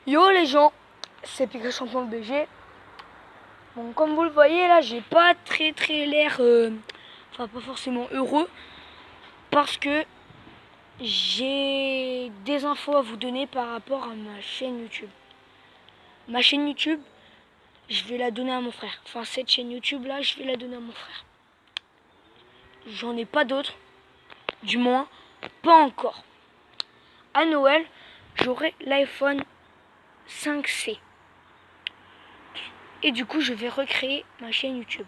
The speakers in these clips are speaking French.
Yo les gens, c'est Pika Champion de BG. Bon, comme vous le voyez là, j'ai pas très l'air, enfin pas forcément heureux, parce que j'ai des infos à vous donner par rapport à ma chaîne YouTube. Ma chaîne YouTube, je vais la donner à mon frère. Enfin cette chaîne YouTube là, je vais la donner à mon frère. J'en ai pas d'autres, du moins pas encore. À Noël, j'aurai l'iPhone 5C. Et du coup, je vais recréer ma chaîne YouTube.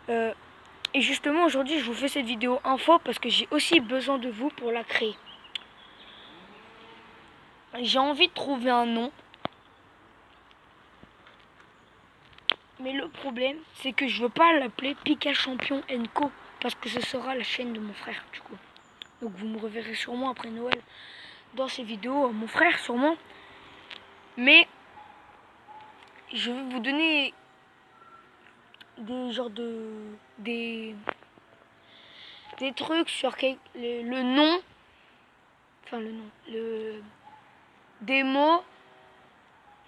Et justement, aujourd'hui, je vous fais cette vidéo info parce que j'ai aussi besoin de vous pour la créer. J'ai envie de trouver un nom. Mais le problème, c'est que je veux pas l'appeler Pika Champion Co. Parce que ce sera la chaîne de mon frère, du coup. Donc vous me reverrez sûrement après Noël dans ces vidéos, mon frère sûrement. Mais je vais vous donner des genres de... des trucs sur le nom. Enfin le nom. Des mots.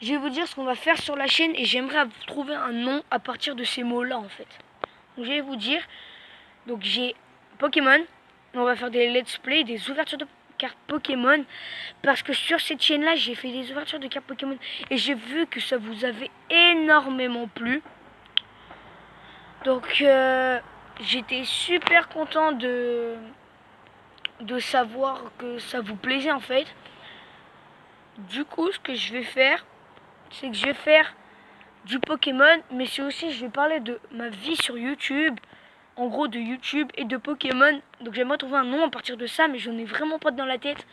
Je vais vous dire ce qu'on va faire sur la chaîne et j'aimerais trouver un nom à partir de ces mots-là en fait. Donc je vais vous dire. Donc j'ai Pokémon. On va faire des let's play, des ouvertures de cartes Pokémon. Parce que sur cette chaîne-là, j'ai fait des ouvertures de cartes Pokémon. Et j'ai vu que ça vous avait énormément plu. Donc j'étais super content de savoir que ça vous plaisait en fait. Du coup, ce que je vais faire, c'est que je vais faire du Pokémon, mais c'est aussi, je vais parler de ma vie sur YouTube, en gros de YouTube et de Pokémon. Donc j'aimerais trouver un nom à partir de ça, mais j'en ai vraiment pas dans la tête.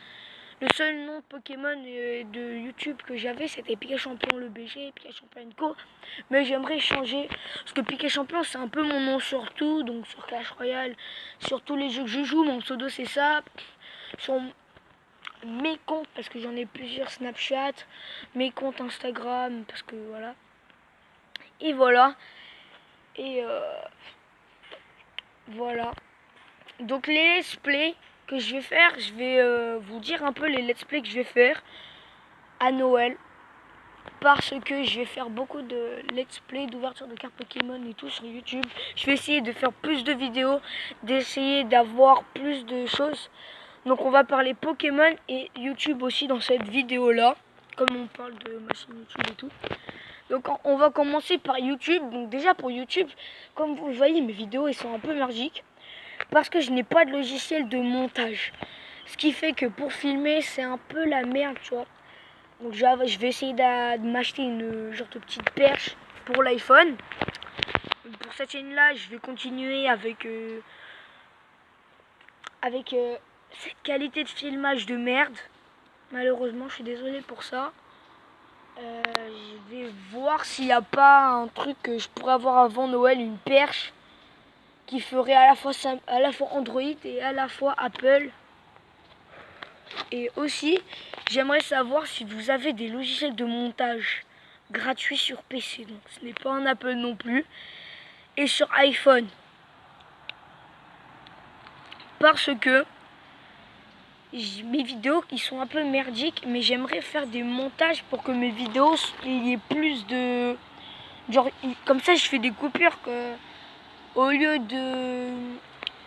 Le seul nom de Pokémon de YouTube que j'avais, c'était Pika Champion le BG, Pika Champion Co. Mais j'aimerais changer, parce que Pika Champion, c'est un peu mon nom sur tout, donc sur Clash Royale, sur tous les jeux que je joue, mon pseudo c'est ça. Sur mes comptes, parce que j'en ai plusieurs, Snapchat, mes comptes Instagram, parce que voilà. Et voilà. Et voilà. Donc les let's play que je vais faire, je vais vous dire un peu les let's play que je vais faire à Noël. Parce que je vais faire beaucoup de let's play, d'ouverture de cartes Pokémon et tout sur YouTube. Je vais essayer de faire plus de vidéos, d'essayer d'avoir plus de choses. Donc on va parler Pokémon et YouTube aussi dans cette vidéo là. Comme on parle de ma chaîne YouTube et tout. Donc on va commencer par YouTube. Donc déjà pour YouTube, comme vous le voyez, mes vidéos elles sont un peu merdiques. Parce que je n'ai pas de logiciel de montage. Ce qui fait que pour filmer c'est un peu la merde, tu vois. Donc je vais essayer de m'acheter une genre de petite perche pour l'iPhone. Pour cette chaîne là, je vais continuer avec cette qualité de filmage de merde. Malheureusement, je suis désolée pour ça. Je vais voir s'il n'y a pas un truc que je pourrais avoir avant Noël, une perche qui ferait à la fois Android et à la fois Apple. Et aussi, j'aimerais savoir si vous avez des logiciels de montage gratuits sur PC. Donc ce n'est pas un Apple non plus. Et sur iPhone. Parce que mes vidéos ils sont un peu merdiques, mais j'aimerais faire des montages pour que mes vidéos il y ait plus de genre comme ça je fais des coupures que au lieu de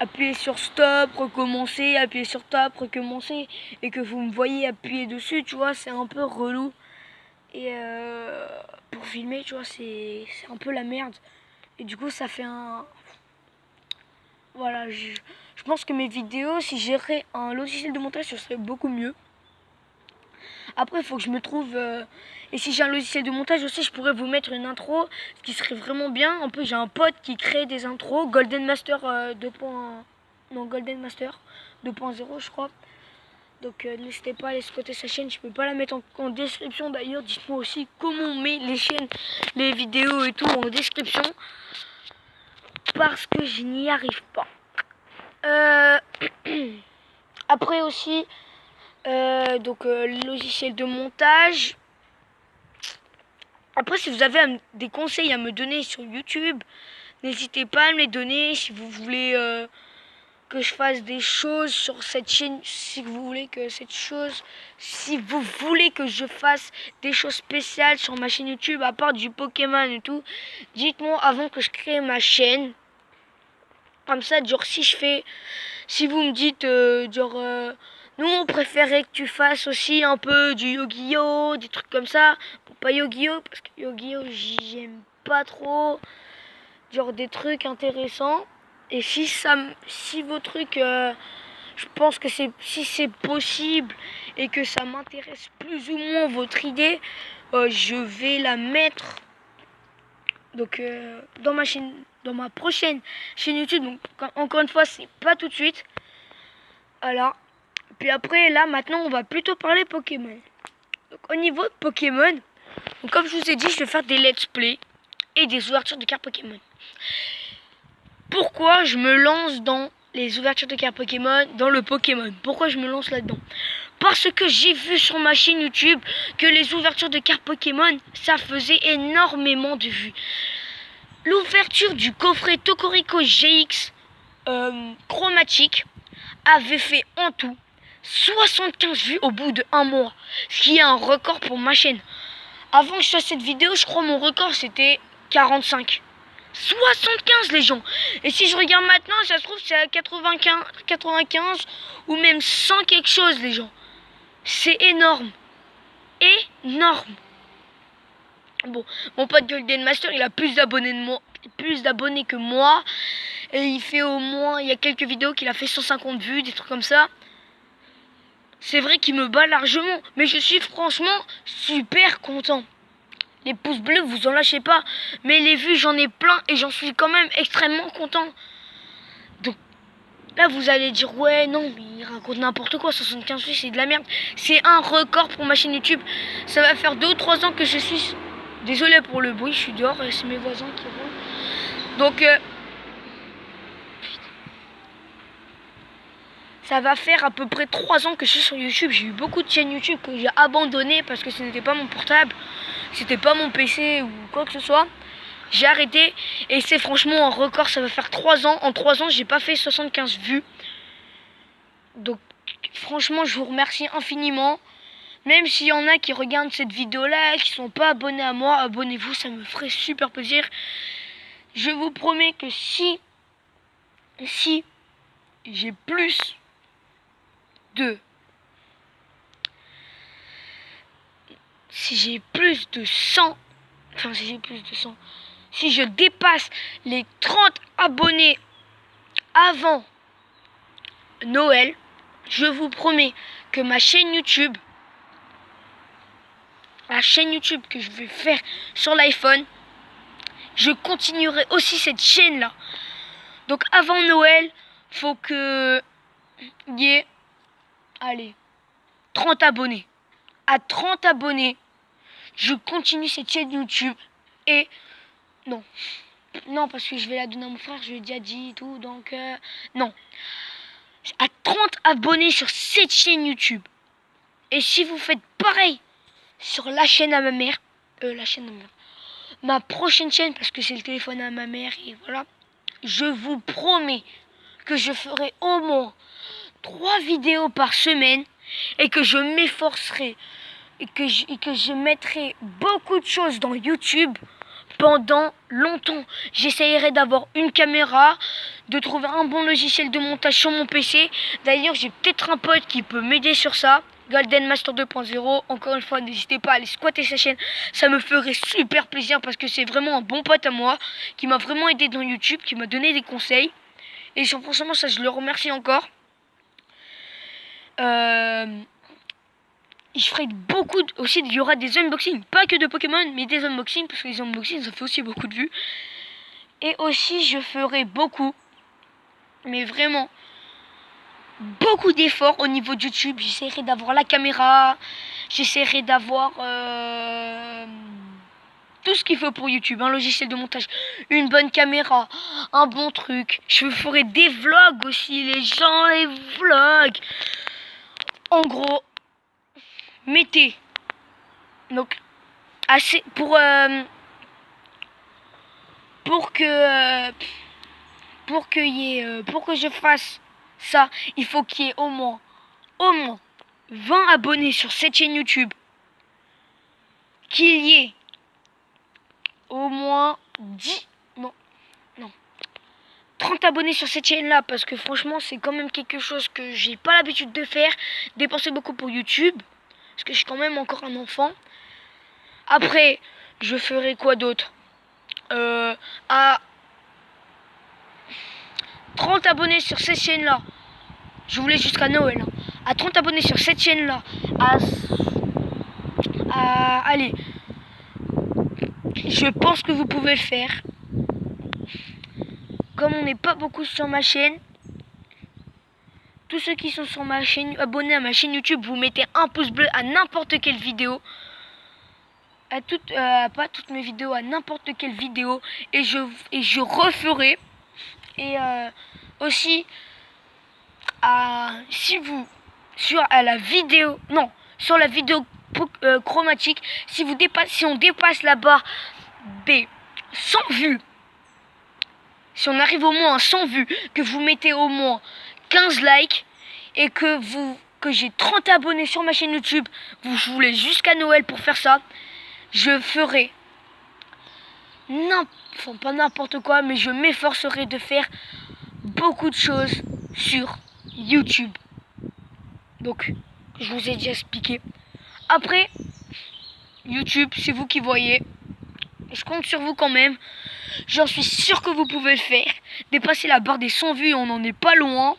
appuyer sur stop, recommencer, appuyer sur stop, recommencer et que vous me voyez appuyer dessus, tu vois, c'est un peu relou. Et pour filmer, tu vois, c'est un peu la merde. Et du coup ça fait un voilà, je pense que mes vidéos, si j'aurais un logiciel de montage, ce serait beaucoup mieux. Après, il faut que je me trouve... et si j'ai un logiciel de montage aussi, je pourrais vous mettre une intro, ce qui serait vraiment bien. En plus, j'ai un pote qui crée des intros, Golden Master 2. Non, Golden Master 2.0, je crois. Donc, n'hésitez pas à aller scotter sa chaîne. Je peux pas la mettre en description d'ailleurs. Dites-moi aussi comment on met les chaînes, les vidéos et tout en description. Parce que je n'y arrive pas. Après aussi, logiciel de montage. Après, si vous avez des conseils à me donner sur YouTube, n'hésitez pas à me les donner. Si vous voulez que je fasse des choses sur cette chaîne, si vous voulez que je fasse des choses spéciales sur ma chaîne YouTube à part du Pokémon et tout, dites-moi avant que je crée ma chaîne. Comme ça, genre si vous me dites nous on préférait que tu fasses aussi un peu du Yu-Gi-Oh, des trucs comme ça. Bon, pas Yu-Gi-Oh parce que Yu-Gi-Oh j'aime pas trop. Genre des trucs intéressants. Et si vos trucs, je pense que si c'est possible et que ça m'intéresse plus ou moins votre idée, je vais la mettre donc dans ma prochaine chaîne YouTube. Donc encore une fois, c'est pas tout de suite. Voilà. Puis après, là maintenant, on va plutôt parler Pokémon. Donc au niveau de Pokémon, donc, comme je vous ai dit, je vais faire des let's play et des ouvertures de cartes Pokémon. Pourquoi je me lance dans les ouvertures de cartes Pokémon, dans le Pokémon? Pourquoi je me lance là-dedans? Parce que j'ai vu sur ma chaîne YouTube que les ouvertures de cartes Pokémon, ça faisait énormément de vues. L'ouverture du coffret Togorico GX chromatique avait fait en tout 75 vues au bout de 1 mois, ce qui est un record pour ma chaîne. Avant que je fasse cette vidéo, je crois mon record c'était 45. 75 les gens. Et si je regarde maintenant, ça se trouve c'est à 95 ou même 100 quelque chose les gens. C'est énorme. Énorme. Bon, mon pote Golden Master, il a plus d'abonnés que moi. Et il y a quelques vidéos qu'il a fait 150 vues, des trucs comme ça. C'est vrai qu'il me bat largement, mais je suis franchement super content. Les pouces bleus, vous en lâchez pas. Mais les vues, j'en ai plein et j'en suis quand même extrêmement content. Donc là, vous allez dire, ouais, non, mais il raconte n'importe quoi. 75 vues, c'est de la merde. C'est un record pour ma chaîne YouTube. Ça va faire 2 ou 3 ans que je suis... Désolé pour le bruit, je suis dehors et c'est mes voisins qui roulent. Donc, ça va faire à peu près 3 ans que je suis sur YouTube. J'ai eu beaucoup de chaînes YouTube que j'ai abandonnées parce que ce n'était pas mon portable, c'était pas mon PC ou quoi que ce soit. J'ai arrêté et c'est franchement un record. Ça va faire 3 ans. En 3 ans, j'ai pas fait 75 vues. Donc, franchement, je vous remercie infiniment. Même s'il y en a qui regardent cette vidéo-là, qui sont pas abonnés à moi, abonnez-vous, ça me ferait super plaisir. Je vous promets que si j'ai plus de 100, si je dépasse les 30 abonnés avant Noël, je vous promets que ma chaîne YouTube, la chaîne YouTube que je vais faire sur l'iPhone, je continuerai aussi cette chaîne là. Donc avant Noël, faut que il y ait 30 abonnés. À 30 abonnés, je continue cette chaîne YouTube. Et non, parce que je vais la donner à mon frère, je lui ai déjà dit et tout, donc non. À 30 abonnés sur cette chaîne YouTube. Et si vous faites pareil sur la chaîne à ma mère, ma prochaine chaîne, parce que c'est le téléphone à ma mère, et voilà, je vous promets que je ferai au moins 3 vidéos par semaine et que je m'efforcerai et que je mettrai beaucoup de choses dans YouTube pendant longtemps. J'essayerai d'avoir une caméra, de trouver un bon logiciel de montage sur mon PC. D'ailleurs, j'ai peut-être un pote qui peut m'aider sur ça. Golden Master 2.0, encore une fois, n'hésitez pas à aller squatter sa chaîne. Ça me ferait super plaisir parce que c'est vraiment un bon pote à moi qui m'a vraiment aidé dans YouTube, qui m'a donné des conseils. Et franchement, ça, je le remercie encore. Je ferai beaucoup aussi, il y aura des unboxings, pas que de Pokémon, mais des unboxings, parce que les unboxings, ça fait aussi beaucoup de vues. Et aussi, je ferai beaucoup, mais vraiment, beaucoup d'efforts au niveau de YouTube. J'essaierai d'avoir la caméra, j'essaierai d'avoir tout ce qu'il faut pour YouTube, un logiciel de montage, une bonne caméra, un bon truc. Je ferai des vlogs aussi, les vlogs. En gros, mettez donc assez pour que je fasse ça, il faut qu'il y ait au moins 20 abonnés sur cette chaîne YouTube. Qu'il y ait au moins 30 abonnés sur cette chaîne là, parce que franchement c'est quand même quelque chose que j'ai pas l'habitude de faire, dépenser beaucoup pour YouTube, parce que je suis quand même encore un enfant. Après je ferai quoi d'autre, à 30 abonnés sur cette chaîne là, je voulais jusqu'à Noël, hein. À 30 abonnés sur cette chaîne là, allez, je pense que vous pouvez le faire. Comme on n'est pas beaucoup sur ma chaîne, tous ceux qui sont sur ma chaîne, abonnés à ma chaîne YouTube, vous mettez un pouce bleu à n'importe quelle vidéo. Pas toutes mes vidéos, à n'importe quelle vidéo. Et je referai. Et aussi, sur la vidéo chromatique, si on dépasse la barre des 100 vues, si on arrive au moins à 100 vues, que vous mettez au moins 15 likes et que j'ai 30 abonnés sur ma chaîne YouTube, je voulais jusqu'à Noël pour faire ça, je ferai pas n'importe quoi, mais je m'efforcerai de faire beaucoup de choses sur YouTube. Donc, je vous ai déjà expliqué. Après, YouTube, c'est vous qui voyez. Je compte sur vous quand même. J'en suis sûr que vous pouvez le faire. Dépasser la barre des 100 vues, on n'en est pas loin.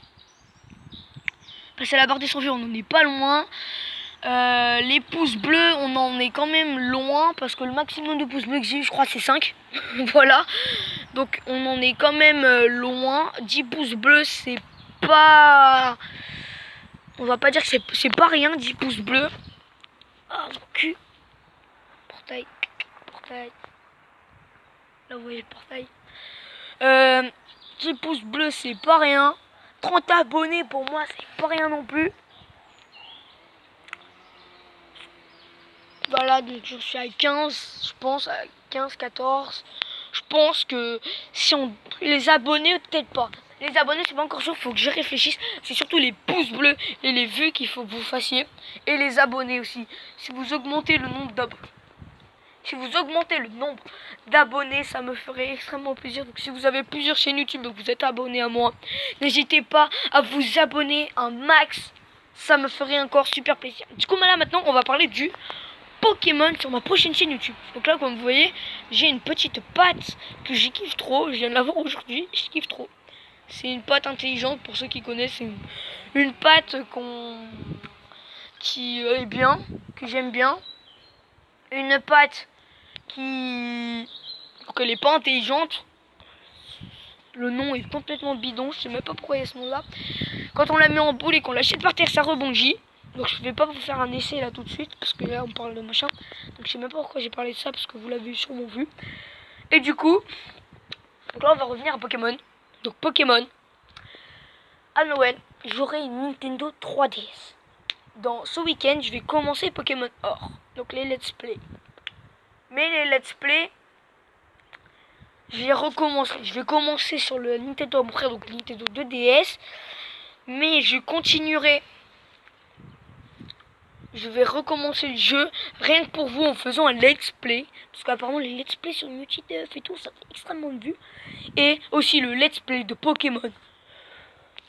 Passer la barre des 100 vues, on n'en est pas loin. Les pouces bleus, on en est quand même loin. Parce que le maximum de pouces bleus que j'ai eu, je crois, c'est 5. Voilà. Donc, on en est quand même loin. 10 pouces bleus, c'est pas... On va pas dire que c'est pas rien, 10 pouces bleus. Ah, mon cul. Portail. Là, vous voyez le portail. 10 pouces bleus, c'est pas rien. 30 abonnés, pour moi, c'est pas rien non plus. Voilà, donc je suis à 15, je pense, à 15, 14. Je pense que si on... Les abonnés, peut-être pas. Les abonnés, c'est pas encore sûr, il faut que je réfléchisse. C'est surtout les pouces bleus et les vues qu'il faut que vous fassiez. Et les abonnés aussi. Si vous augmentez le nombre d'abonnés, ça me ferait extrêmement plaisir. Donc si vous avez plusieurs chaînes YouTube et que vous êtes abonné à moi, n'hésitez pas à vous abonner un max. Ça me ferait encore super plaisir. Du coup, là maintenant, on va parler du Pokémon sur ma prochaine chaîne YouTube. Donc là, comme vous voyez, j'ai une petite patte que j'y kiffe trop. Je viens de l'avoir aujourd'hui, je kiffe trop. C'est une patte intelligente, pour ceux qui connaissent. C'est une patte qui est bien, que j'aime bien. Une patte qu'elle est pas intelligente. Le nom est complètement bidon, je sais même pas pourquoi il y a ce nom là. Quand on la met en boule et qu'on la jette par terre, ça rebondit. Donc je vais pas vous faire un essai là tout de suite, parce que là on parle de machin. Donc je sais même pas pourquoi j'ai parlé de ça, parce que vous l'avez sûrement vu. Et du coup, donc là on va revenir à Pokémon. Donc Pokémon, à Noël, j'aurai une Nintendo 3DS. Dans ce week-end, je vais commencer Pokémon Or. Donc les let's play. Mais les let's play, je vais commencer sur le Nintendo mon frère, donc le Nintendo 2DS. Mais je continuerai. Je vais recommencer le jeu rien que pour vous en faisant un let's play. Parce qu'apparemment les let's play sur YouTube et tout, ça fait extrêmement de vues. Et aussi le let's play de Pokémon.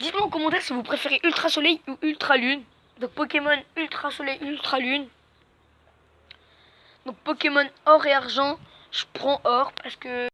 Dites-moi en commentaire si vous préférez Ultra Soleil ou Ultra Lune. Donc Pokémon Ultra Soleil, Ultra Lune. Donc Pokémon Or et Argent, je prends Or parce que